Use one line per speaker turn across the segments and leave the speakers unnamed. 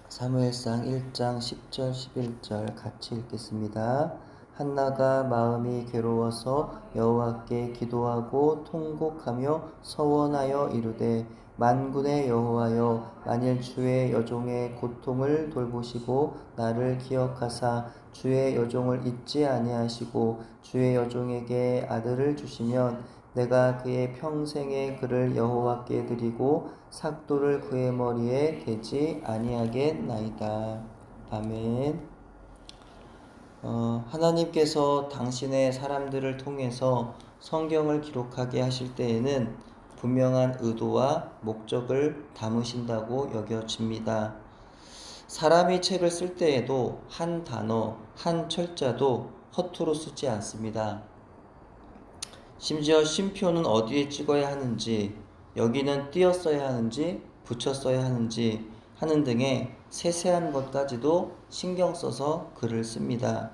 사무엘상 1장 10절 11절 같이 읽겠습니다. 한나가 마음이 괴로워서 여호와께 기도하고 통곡하며 서원하여 이르되 만군의 여호와여, 만일 주의 여종의 고통을 돌보시고 나를 기억하사 주의 여종을 잊지 아니하시고 주의 여종에게 아들을 주시면 내가 그의 평생의 그를 여호와께 드리고 삭도를 그의 머리에 대지 아니하겠나이다. 아멘. 하나님께서 당신의 사람들을 통해서 성경을 기록하게 하실 때에는 분명한 의도와 목적을 담으신다고 여겨집니다. 사람이 책을 쓸 때에도 한 단어, 한 철자도 허투루 쓰지 않습니다. 심지어 쉼표는 어디에 찍어야 하는지, 여기는 띄어 써야 하는지, 붙여 써야 하는지 하는 등의 세세한 것까지도 신경 써서 글을 씁니다.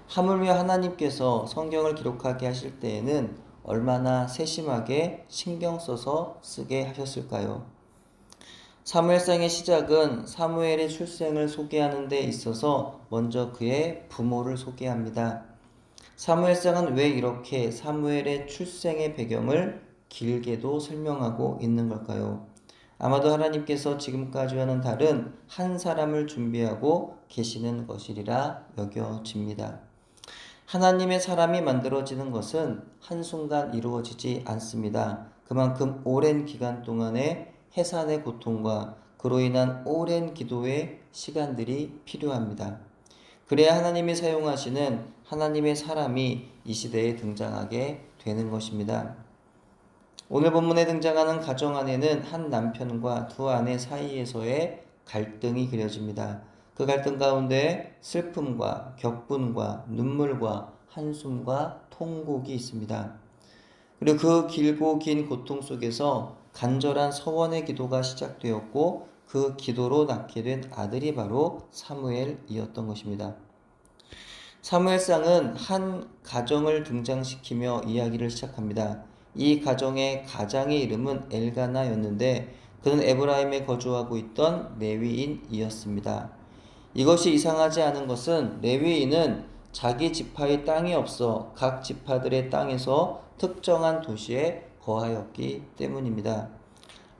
하물며 하나님께서 성경을 기록하게 하실 때에는 얼마나 세심하게 신경 써서 쓰게 하셨을까요? 사무엘상의 시작은 사무엘의 출생을 소개하는 데 있어서 먼저 그의 부모를 소개합니다. 사무엘상은 왜 이렇게 사무엘의 출생의 배경을 길게도 설명하고 있는 걸까요? 아마도 하나님께서 지금까지와는 다른 한 사람을 준비하고 계시는 것이리라 여겨집니다. 하나님의 사람이 만들어지는 것은 한순간 이루어지지 않습니다. 그만큼 오랜 기간 동안의 해산의 고통과 그로 인한 오랜 기도의 시간들이 필요합니다. 그래야 하나님이 사용하시는 하나님의 사람이 이 시대에 등장하게 되는 것입니다. 오늘 본문에 등장하는 가정 안에는 한 남편과 두 아내 사이에서의 갈등이 그려집니다. 그 갈등 가운데 슬픔과 격분과 눈물과 한숨과 통곡이 있습니다. 그리고 그 길고 긴 고통 속에서 간절한 서원의 기도가 시작되었고 그 기도로 낳게 된 아들이 바로 사무엘이었던 것입니다. 사무엘상은 한 가정을 등장시키며 이야기를 시작합니다. 이 가정의 가장의 이름은 엘가나였는데 그는 에브라임에 거주하고 있던 레위인이었습니다. 이것이 이상하지 않은 것은 레위인은 자기 지파의 땅이 없어 각 지파들의 땅에서 특정한 도시에 거하였기 때문입니다.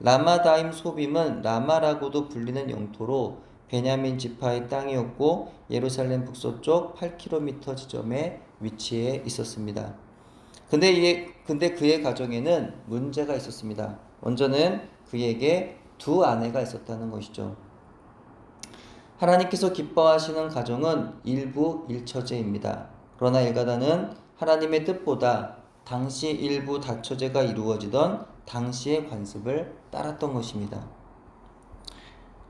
라마다임 소빔은 라마라고도 불리는 영토로 베냐민 지파의 땅이었고 예루살렘 북서쪽 8km 지점에 위치해 있었습니다. 근데 그의 가정에는 문제가 있었습니다. 먼저는 그에게 두 아내가 있었다는 것이죠. 하나님께서 기뻐하시는 가정은 일부 일처제입니다. 그러나 엘가다는 하나님의 뜻보다 당시 일부 다처제가 이루어지던 당시의 관습을 따랐던 것입니다.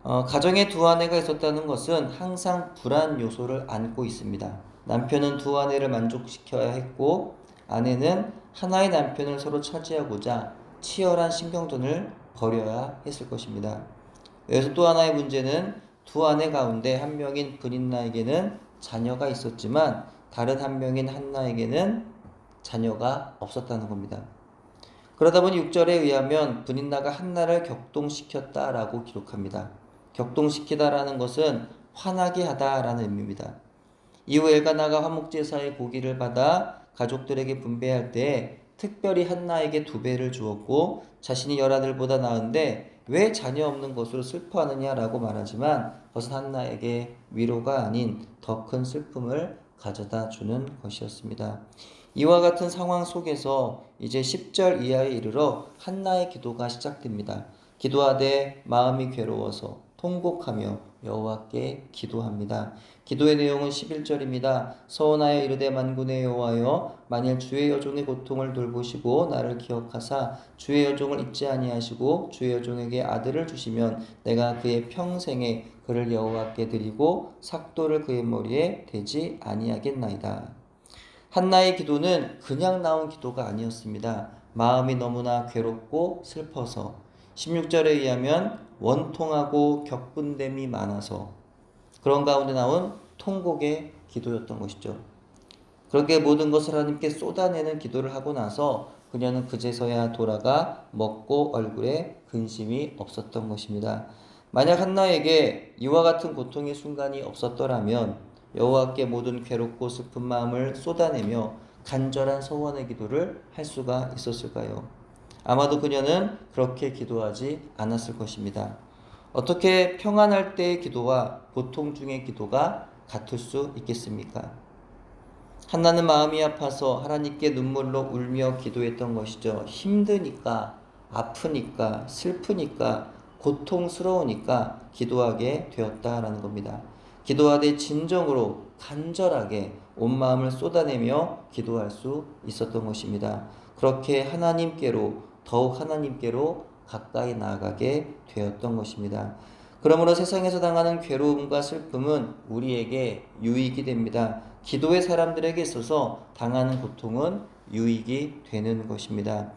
가정에 두 아내가 있었다는 것은 항상 불안 요소를 안고 있습니다. 남편은 두 아내를 만족시켜야 했고 아내는 하나의 남편을 서로 차지하고자 치열한 신경전을 벌여야 했을 것입니다. 여기서 또 하나의 문제는 두 아내 가운데 한 명인 브닌나에게는 자녀가 있었지만 다른 한 명인 한나에게는 자녀가 없었다는 겁니다. 그러다 보니 6절에 의하면 브닌나가 한나를 격동시켰다라고 기록합니다. 격동시키다라는 것은 화나게 하다라는 의미입니다. 이후 엘가나가 화목제사의 고기를 받아 가족들에게 분배할 때 특별히 한나에게 2배를 주었고 자신이 10아들보다 나은데 왜 자녀 없는 것으로 슬퍼하느냐라고 말하지만 그것은 한나에게 위로가 아닌 더 큰 슬픔을 가져다 주는 것이었습니다. 이와 같은 상황 속에서 이제 10절 이하에 이르러 한나의 기도가 시작됩니다. 기도하되 마음이 괴로워서 통곡하며 여호와께 기도합니다. 기도의 내용은 11절입니다. 서원하여 이르되 만군의 여호와여, 만일 주의 여종의 고통을 돌보시고 나를 기억하사 주의 여종을 잊지 아니하시고 주의 여종에게 아들을 주시면 내가 그의 평생에 그를 여호와께 드리고 삭도를 그의 머리에 대지 아니하겠나이다. 한나의 기도는 그냥 나온 기도가 아니었습니다. 마음이 너무나 괴롭고 슬퍼서 16절에 의하면 원통하고 격분됨이 많아서 그런 가운데 나온 통곡의 기도였던 것이죠. 그렇게 모든 것을 하나님께 쏟아내는 기도를 하고 나서 그녀는 그제서야 돌아가 먹고 얼굴에 근심이 없었던 것입니다. 만약 한나에게 이와 같은 고통의 순간이 없었더라면 여호와께 모든 괴롭고 슬픈 마음을 쏟아내며 간절한 소원의 기도를 할 수가 있었을까요? 아마도 그녀는 그렇게 기도하지 않았을 것입니다. 어떻게 평안할 때의 기도와 고통 중의 기도가 같을 수 있겠습니까? 한나는 마음이 아파서 하나님께 눈물로 울며 기도했던 것이죠. 힘드니까, 아프니까, 슬프니까, 고통스러우니까 기도하게 되었다라는 겁니다. 기도하되 진정으로 간절하게 온 마음을 쏟아내며 기도할 수 있었던 것입니다. 그렇게 하나님께로, 더욱 하나님께로 가까이 나아가게 되었던 것입니다. 그러므로 세상에서 당하는 괴로움과 슬픔은 우리에게 유익이 됩니다. 기도의 사람들에게 있어서 당하는 고통은 유익이 되는 것입니다.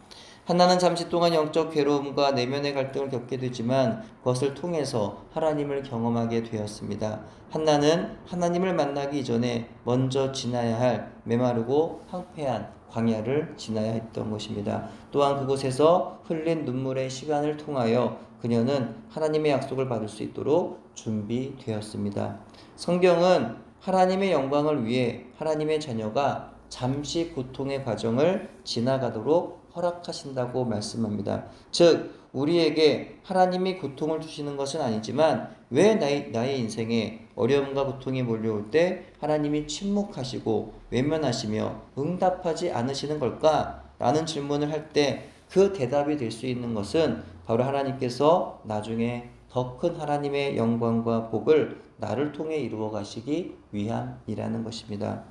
한나는 잠시 동안 영적 괴로움과 내면의 갈등을 겪게 되지만 그것을 통해서 하나님을 경험하게 되었습니다. 한나는 하나님을 만나기 이전에 먼저 지나야 할 메마르고 황폐한 광야를 지나야 했던 것입니다. 또한 그곳에서 흘린 눈물의 시간을 통하여 그녀는 하나님의 약속을 받을 수 있도록 준비되었습니다. 성경은 하나님의 영광을 위해 하나님의 자녀가 잠시 고통의 과정을 지나가도록 허락하신다고 말씀합니다. 즉 우리에게 하나님이 고통을 주시는 것은 아니지만 왜 나의 인생에 어려움과 고통이 몰려올 때 하나님이 침묵하시고 외면하시며 응답하지 않으시는 걸까? 라는 질문을 할 때 그 대답이 될 수 있는 것은 바로 하나님께서 나중에 더 큰 하나님의 영광과 복을 나를 통해 이루어 가시기 위함이라는 것입니다.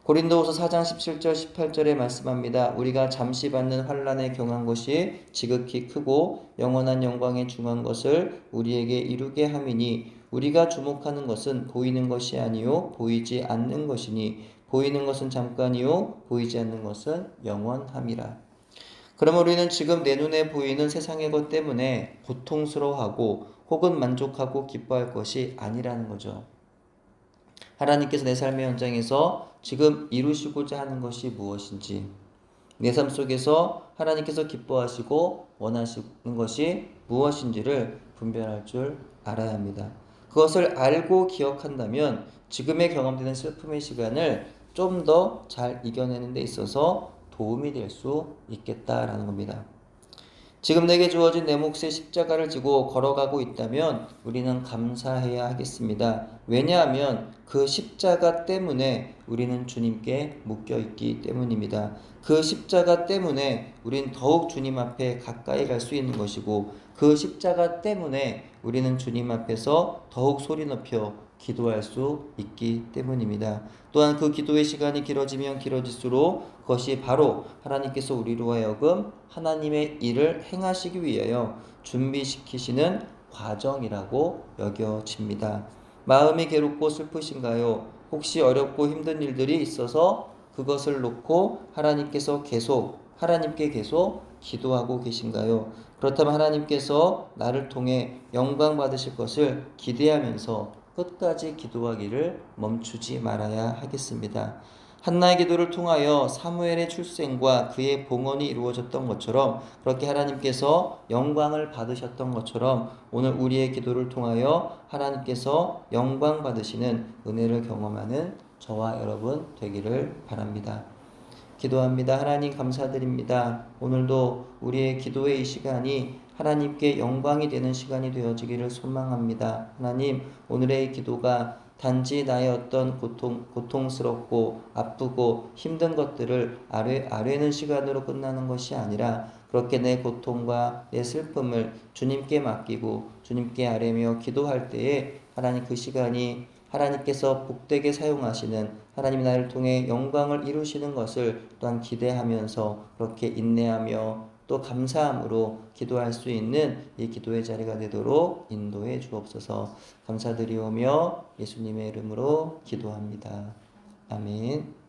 고린도후서 4장 17절 18절에 말씀합니다. 우리가 잠시 받는 환난에 경한 것이 지극히 크고 영원한 영광에 중한 것을 우리에게 이루게 함이니 우리가 주목하는 것은 보이는 것이 아니요 보이지 않는 것이니 보이는 것은 잠깐이요 보이지 않는 것은 영원함이라. 그럼 우리는 지금 내 눈에 보이는 세상의 것 때문에 고통스러워하고 혹은 만족하고 기뻐할 것이 아니라는 거죠. 하나님께서 내 삶의 현장에서 지금 이루시고자 하는 것이 무엇인지, 내 삶 속에서 하나님께서 기뻐하시고 원하시는 것이 무엇인지를 분별할 줄 알아야 합니다. 그것을 알고 기억한다면 지금의 경험되는 슬픔의 시간을 좀 더 잘 이겨내는 데 있어서 도움이 될 수 있겠다라는 겁니다. 지금 내게 주어진 내 몫의 십자가를 지고 걸어가고 있다면 우리는 감사해야 하겠습니다. 왜냐하면 그 십자가 때문에 우리는 주님께 묶여 있기 때문입니다. 그 십자가 때문에 우리는 더욱 주님 앞에 가까이 갈 수 있는 것이고 그 십자가 때문에 우리는 주님 앞에서 더욱 소리 높여 기도할 수 있기 때문입니다. 또한 그 기도의 시간이 길어지면 길어질수록 그것이 바로 하나님께서 우리로 하여금 하나님의 일을 행하시기 위하여 준비시키시는 과정이라고 여겨집니다. 마음이 괴롭고 슬프신가요? 혹시 어렵고 힘든 일들이 있어서 그것을 놓고 하나님께 계속 기도하고 계신가요? 그렇다면 하나님께서 나를 통해 영광 받으실 것을 기대하면서 끝까지 기도하기를 멈추지 말아야 하겠습니다. 한나의 기도를 통하여 사무엘의 출생과 그의 봉헌이 이루어졌던 것처럼 그렇게 하나님께서 영광을 받으셨던 것처럼 오늘 우리의 기도를 통하여 하나님께서 영광 받으시는 은혜를 경험하는 저와 여러분 되기를 바랍니다. 기도합니다. 하나님 감사드립니다. 오늘도 우리의 기도의 이 시간이 하나님께 영광이 되는 시간이 되어지기를 소망합니다. 하나님, 오늘의 기도가 단지 나의 어떤 고통스럽고 아프고 힘든 것들을 아뢰는 시간으로 끝나는 것이 아니라 그렇게 내 고통과 내 슬픔을 주님께 맡기고 주님께 아뢰며 기도할 때에 하나님 그 시간이 하나님께서 복되게 사용하시는 하나님이 나를 통해 영광을 이루시는 것을 또한 기대하면서 그렇게 인내하며 또 감사함으로 기도할 수 있는 이 기도의 자리가 되도록 인도해 주옵소서. 감사드리오며 예수님의 이름으로 기도합니다. 아멘.